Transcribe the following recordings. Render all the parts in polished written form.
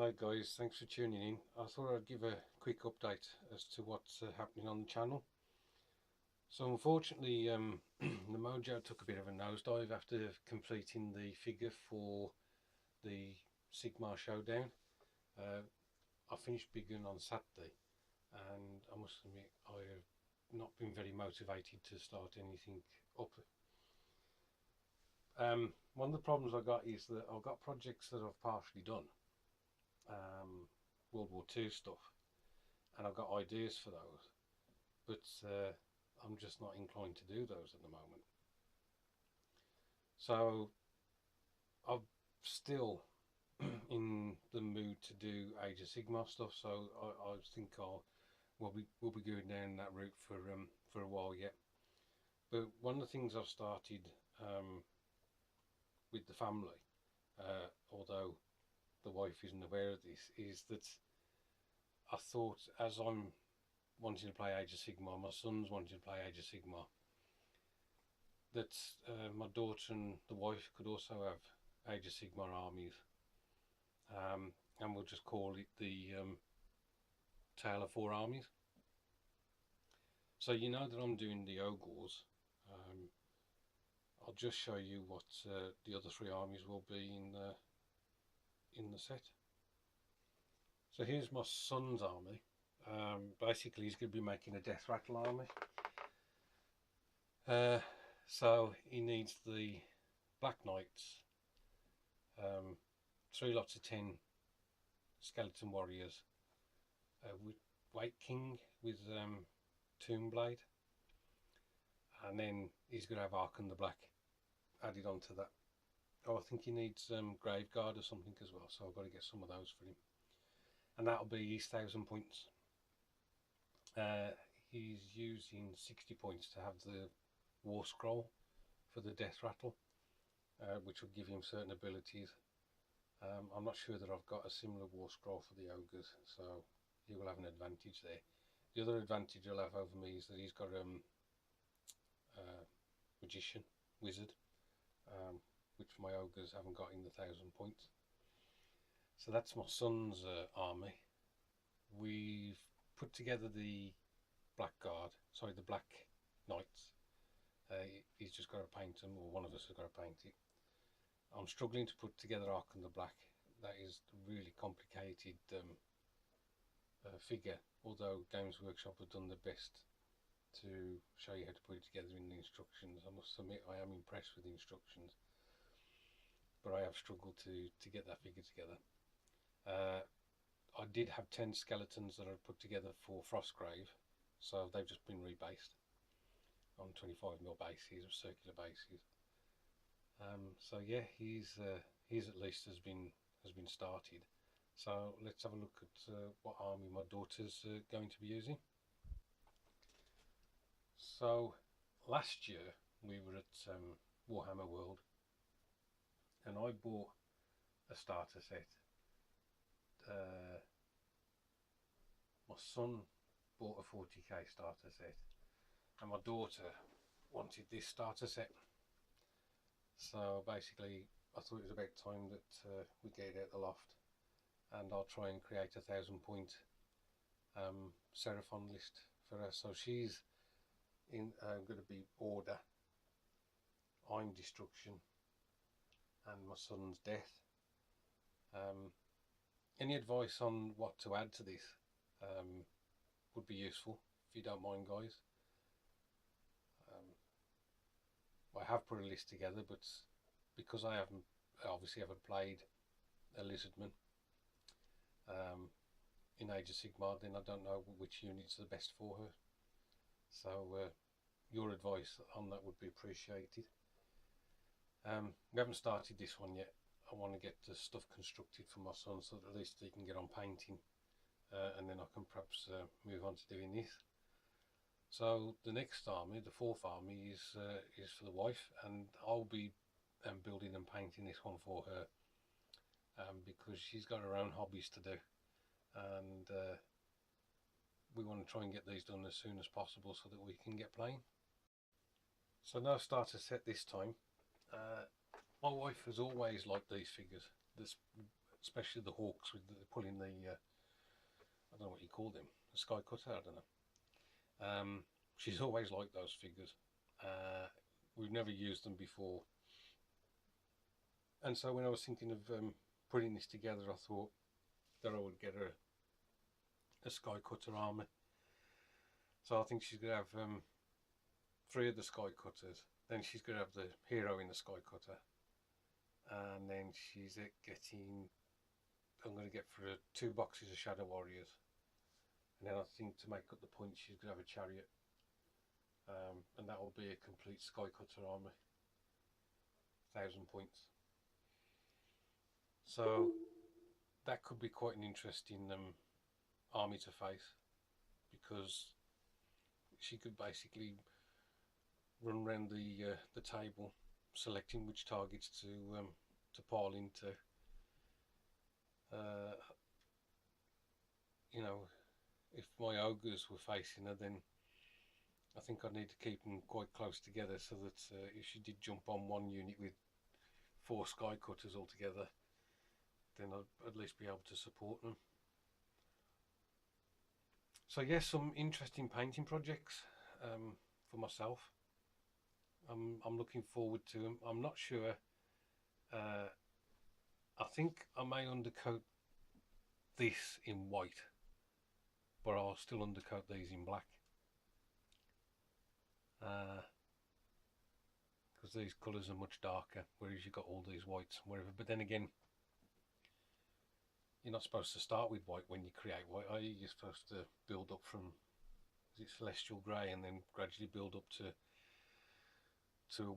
Hi guys, thanks for tuning in. I thought I'd give a quick update as to what's happening on the channel. So unfortunately, the Mojo took a bit of a nosedive after completing the figure for the Sigmar Showdown. I finished Big Gun on Saturday, and I must admit I have not been very motivated to start anything up. One of the problems I got is that I've got projects that I've partially done, World War II stuff, and I've got ideas for those, but I'm just not inclined to do those at the moment. So I'm still in the mood to do Age of Sigmar stuff. So I think we'll be going down that route for a while yet. But one of the things I've started with the family, although the wife isn't aware of this, is that I thought, as I'm wanting to play Age of Sigmar, my son's wanting to play Age of Sigmar, that my daughter and the wife could also have Age of Sigmar armies, and we'll just call it the Tale of Four Armies. So you know that I'm doing the Ogres. I'll just show you what the other three armies will be in the set. So here's my son's army. Basically, he's going to be making a Death Rattle army. So he needs the Black Knights, 3 lots of 10 skeleton warriors, with White King with Tombblade, and then he's going to have Archon the Black added onto that. Oh, I think he needs Graveguard or something as well, so I've got to get some of those for him, and that'll be his 1,000 points. He's using 60 points to have the War Scroll for the Death Rattle, which will give him certain abilities. I'm not sure that I've got a similar War Scroll for the Ogres, so he will have an advantage there. The other advantage he'll have over me is that he's got Magician, Wizard, which my Ogres haven't got in the 1,000 points. So that's my son's army. We've put together the the Black Knights. He's just got to paint them, or one of us has got to paint it. I'm struggling to put together Archon the Black. That is a really complicated figure, although Games Workshop have done their best to show you how to put it together in the instructions. I must admit I am impressed with the instructions, but I have struggled to get that figure together. I did have 10 skeletons that I put together for Frostgrave, so they've just been rebased on 25mm bases or circular bases. So yeah, he's at least has been started. So let's have a look at what army my daughter's going to be using. So last year we were at Warhammer World, and I bought a starter set. My son bought a 40k starter set, and my daughter wanted this starter set. So basically I thought it was about time that we get it out the loft, and I'll try and create a 1,000 point Seraphon list for her. So she's in going to be Order, I'm Destruction, and my son's Death. Any advice on what to add to this would be useful, if you don't mind, guys. I have put a list together, but because I obviously haven't played a Lizardman in Age of Sigmar, then I don't know which units are the best for her. So your advice on that would be appreciated. We haven't started this one yet. I want to get the stuff constructed for my son, so that at least he can get on painting, and then I can perhaps move on to doing this. So the next army, the fourth army, is for the wife, and I'll be building and painting this one for her, because she's got her own hobbies to do, and we want to try and get these done as soon as possible so that we can get playing. So no starter set this time. My wife has always liked these figures. That's especially the Hawks with pulling the I don't know what you call them, the sky cutter. I don't know. She's always liked those figures. We've never used them before, and so when I was thinking of putting this together, I thought that I would get her a sky cutter army. So I think she's gonna have 3 of the sky cutters. Then she's gonna have the hero in the sky cutter, and then she's getting. I'm gonna get for her 2 boxes of Shadow Warriors, and then I think to make up the points, she's gonna have a chariot, and that will be a complete sky cutter army. 1,000 points. So that could be quite an interesting army to face, because she could basically run around the table, selecting which targets to pile into. You know, if my ogres were facing her, then I think I'd need to keep them quite close together, so that if she did jump on one unit with 4 sky cutters altogether, then I'd at least be able to support them. So yes, some interesting painting projects for myself. I'm looking forward to them. I'm not sure. I think I may undercoat this in white, but I'll still undercoat these in black, because these colours are much darker, whereas you've got all these whites and whatever. But then again, you're not supposed to start with white when you create white, are you? You're supposed to build up from, is it celestial grey, and then gradually build up to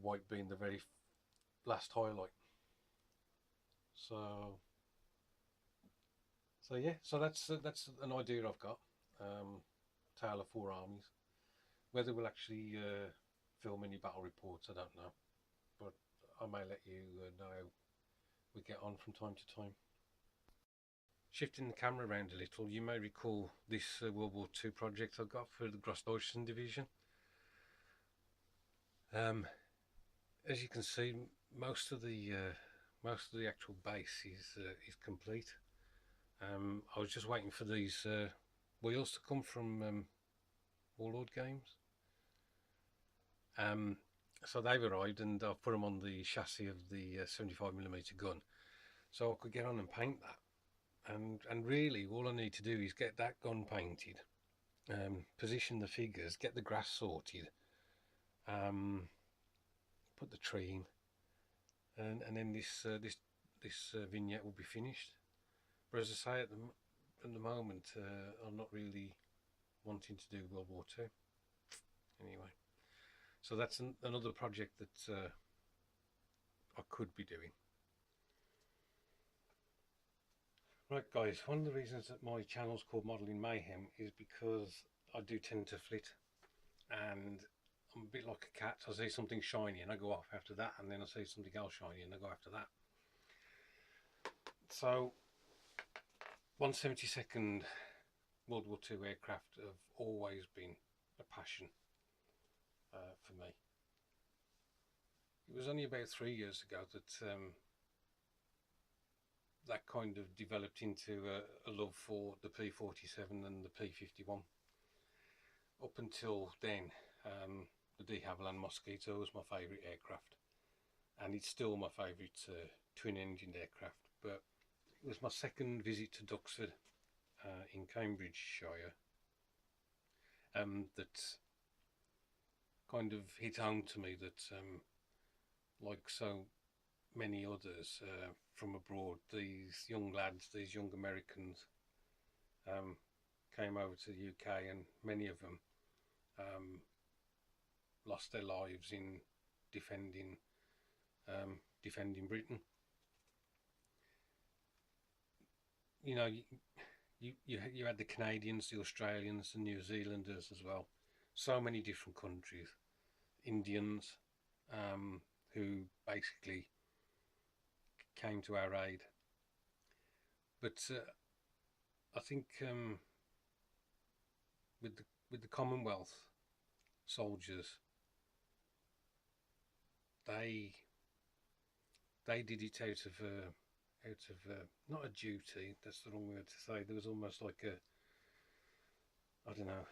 white being the very last highlight. So yeah, so that's an idea I've got. Tale of 4 armies. Whether we'll actually film any battle reports, I don't know, but I may let you know how we get on from time to time. Shifting the camera around a little, you may recall this World War II project I got for the Grossdeutschen division. As you can see, most of the actual base is complete. I was just waiting for these wheels to come from Warlord Games. So they've arrived, and I've put them on the chassis of the 75mm gun, so I could get on and paint that. And really, all I need to do is get that gun painted, position the figures, get the grass sorted, put the tree in, and then this vignette will be finished. But as I say, at the moment, I'm not really wanting to do World War II. Anyway, so that's another project that I could be doing. Right guys, one of the reasons that my channel's called Modelling Mayhem is because I do tend to flit, and I'm a bit like a cat. I see something shiny and I go off after that, and then I see something else shiny and I go after that. So 172nd World War II aircraft have always been a passion for me. It was only about 3 years ago that that kind of developed into a love for the P-47 and the P-51. Up until then, the de Havilland Mosquito was my favourite aircraft, and it's still my favourite twin-engined aircraft. But it was my second visit to Duxford in Cambridgeshire that kind of hit home to me that, like so many others from abroad, these young lads, these young Americans, came over to the UK, and many of them lost their lives in defending Britain. You know, you had the Canadians, the Australians, the New Zealanders as well. So many different countries, Indians, who basically came to our aid. But I think with the Commonwealth soldiers, they did it out of out of not a duty, that's the wrong word to say, there was almost like a, I don't know,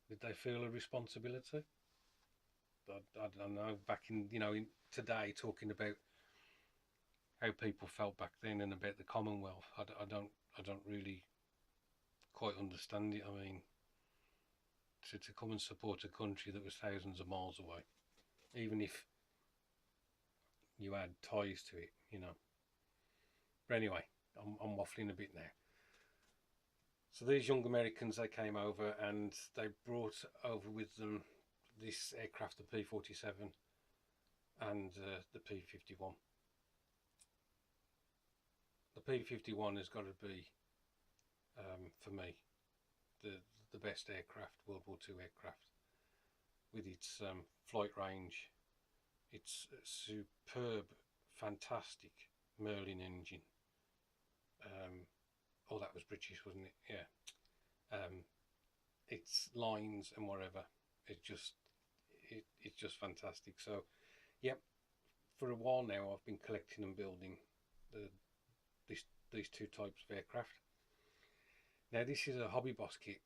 did they feel a responsibility? I don't know, back in, in today, talking about how people felt back then and about the Commonwealth, I don't really quite understand it. I mean, to come and support a country that was thousands of miles away, even if you had ties to it. But anyway, I'm waffling a bit now. So these young Americans, they came over and they brought over with them this aircraft, the P-47 and the P-51. The P-51 has got to be, for me, the best aircraft, World War II aircraft, with its flight range, its superb, fantastic Merlin engine. Oh, that was British, wasn't it? Yeah. Its lines and whatever, it's just fantastic. So, yep, for a while now I've been collecting and building these two types of aircraft. Now this is a Hobby Boss kit,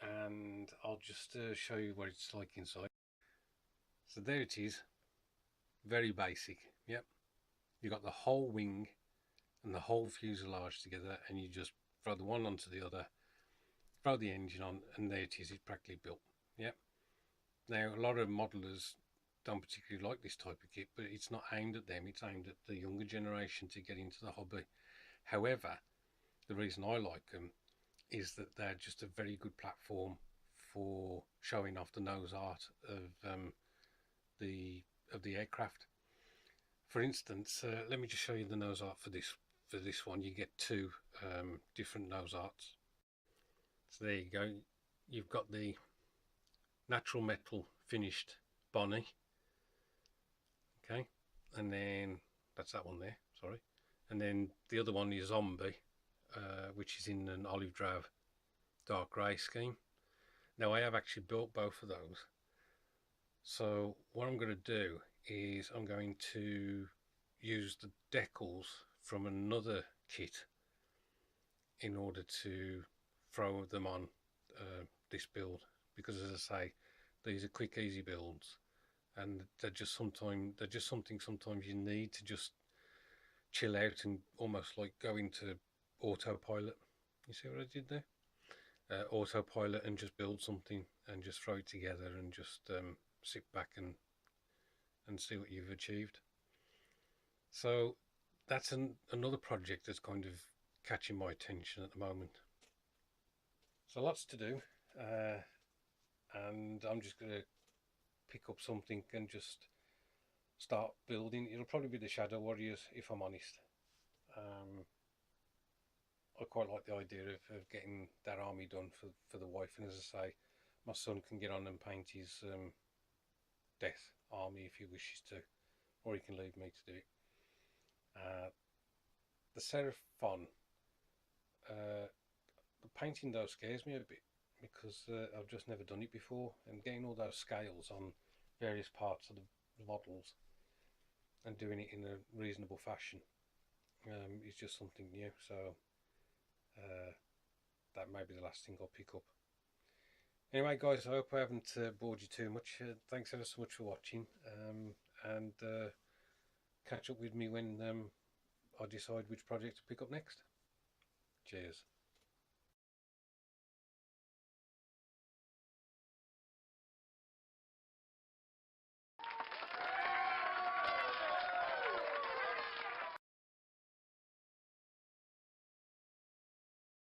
and I'll just show you what it's like inside. So there it is, very basic. Yep, you've got the whole wing and the whole fuselage together, and you just throw the one onto the other, throw the engine on, and there it is, it's practically built. Yep. Now a lot of modelers don't particularly like this type of kit, but it's not aimed at them, it's aimed at the younger generation to get into the hobby. However, the reason I like them is that they're just a very good platform for showing off the nose art of the aircraft. For instance, let me just show you the nose art for this one. You get two different nose arts. So there you go. You've got the natural metal finished Bonnie. Okay, and then that's that one there. Sorry, and then the other one is Zombie, which is in an olive drab dark grey scheme. Now I have actually built both of those. So what I'm going to do is I'm going to use the decals from another kit in order to throw them on this build, because as I say, these are quick, easy builds, and they're just something sometimes you need to just chill out and almost like go into autopilot. You see what I did there? Autopilot, and just build something and just throw it together and just sit back and see what you've achieved. So that's another project that's kind of catching my attention at the moment. So lots to do, and I'm just going to pick up something and just start building. It'll probably be the Shadow Warriors, if I'm honest. I quite like the idea of getting that army done for the wife, and as I say, my son can get on and paint his death army if he wishes to, or he can leave me to do it. The Seraphon, the painting though scares me a bit, because I've just never done it before, and getting all those scales on various parts of the models and doing it in a reasonable fashion is just something new. So that may be the last thing I'll pick up. Anyway guys, I hope I haven't bored you too much. Thanks ever so much for watching, and catch up with me when I decide which project to pick up next. Cheers.